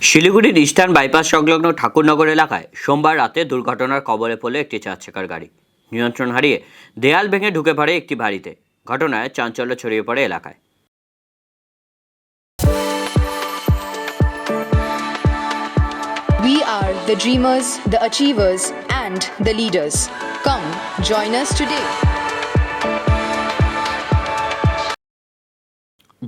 শিলিগুড়ির eastern bypass সংলগ্ন ঠাকুরনগর এলাকায় সোমবার রাতে দুর্ঘটনার কবলে পড়ল একটি চারচাকার গাড়ি। নিয়ন্ত্রণ হারিয়ে দেয়াল ভেঙে ঢুকে পড়ে একটি বাড়িতে। ঘটনায় চাঞ্চল্য ছড়িয়ে পড়ে এলাকায়। We are the dreamers, the achievers, and the leaders. Come, join us today.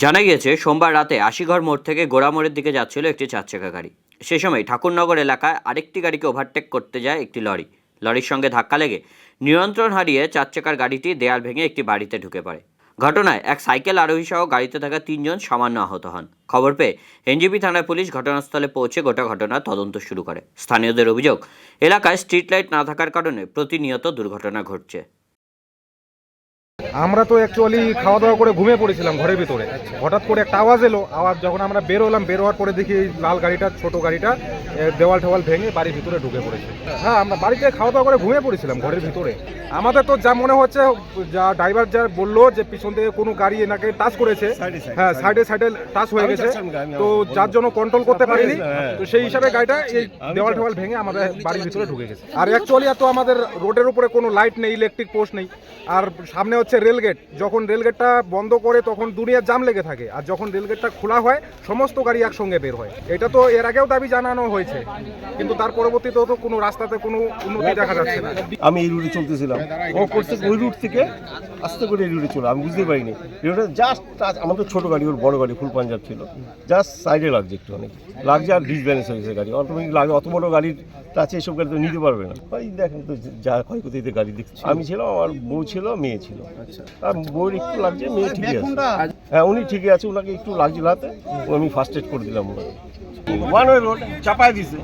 জানা গিয়েছে, সোমবার রাতে আশিঘর মোড় থেকে গোড়ামোড়ের দিকে যাচ্ছিল একটি চারচাকা গাড়ি। সে সময় ঠাকুরনগর এলাকায় আরেকটি গাড়িকে ওভারটেক করতে যায় একটি লরি। লরির সঙ্গে ধাক্কা লেগে নিয়ন্ত্রণ হারিয়ে চারচাকার গাড়িটি দেয়াল ভেঙে একটি বাড়িতে ঢুকে পড়ে। ঘটনায় এক সাইকেল আরোহী সহ গাড়িতে থাকা 3 জন সামান্য আহত হন। খবর পেয়ে এনজেপি থানার পুলিশ ঘটনাস্থলে পৌঁছে গোটা ঘটনার তদন্ত শুরু করে। স্থানীয়দের অভিযোগ, এলাকায় স্ট্রিট লাইট না থাকার কারণে প্রতিনিয়ত দুর্ঘটনা ঘটছে। আমরা তো অ্যাকচুয়ালি খাওয়া দাওয়া করে ঘুমিয়ে পড়েছিলাম ঘরের ভিতরে। হঠাৎ করে একটা আওয়াজ এলো। আওয়াজ যখন আমরা বেরোলাম, বেরোয়ার পরে দেখি এই লাল গাড়িটা, ছোট গাড়িটা দেওয়াল টেওয়াল ভেঙে বাড়ির ভিতরে ঢুকে পড়েছে। হ্যাঁ, আমরা বাড়িতে খাওয়া দাওয়া করে ঘুমিয়ে পড়েছিলাম ঘরের ভিতরে। আমাদের তো যা মনে হচ্ছে, যা ড্রাইভার যা বললো যে পিছন থেকে কোনো গাড়ি এনাকে টাচ করেছে। হ্যাঁ, সাইডে টাচ হয়ে গেছে, তো যার জন্য কন্ট্রোল করতে পারিনি। তো সেই হিসাবে গাড়িটা এই দেওয়াল টেওয়াল ভেঙে আমাদের বাড়ির ভিতরে ঢুকে গেছে। আর অ্যাকচুয়ালি এত আমাদের রোডের উপরে কোনো লাইট নেই, ইলেকট্রিক পোস্ট নেই। আর সামনে হচ্ছে রেলগেট। যখন রেলগেটটা বন্ধ করে তখন দুনিয়ার জাম লেগে থাকে, আর যখন রেলগেটটা খোলা হয় সমস্ত গাড়ি একসঙ্গে বের হয়। এটা তো এর আগেও দাবি জানানো হয়েছে, কিন্তু তার পরবর্তীতেও তো কোনো রাস্তাতে কোনো উন্নতি দেখা যাচ্ছে না। আমি এই রুটে চলতেছিলাম, ও করছে ওই রুট থেকে আস্তে করে এই রুটে চলো, আমি বুঝতে পারিনি। রুটে জাস্ট আমাদের ছোট গাড়ি, ওর বড় গাড়ি ফুল পাঞ্জাব ছিল, জাস্ট সাইডে লাগছে, একটু অনেক লাগছে, আর ডিসব্যালেন্স হয়েছে গাড়ি। অটোমেটিক লাগে, অত বড় গাড়ির কাছে এসব গাড়ি তো নিতে পারবে না। ওই দেখেন তো যা ক্ষয়ক্ষতিতে গাড়ি দেখছি। আমি ছিলাম, আমার বউ ছিল, মেয়ে ছিল। আর বউর একটু লাগছে, মেয়ে ঠিকই আছে। হ্যাঁ, উনি ঠিকই আছে, ওনাকে একটু লাগছিল হাতে, আমি ফার্স্ট এড করে দিলাম। ওনাকে ওয়ান ওয়ে রোড চাপায় দিছে।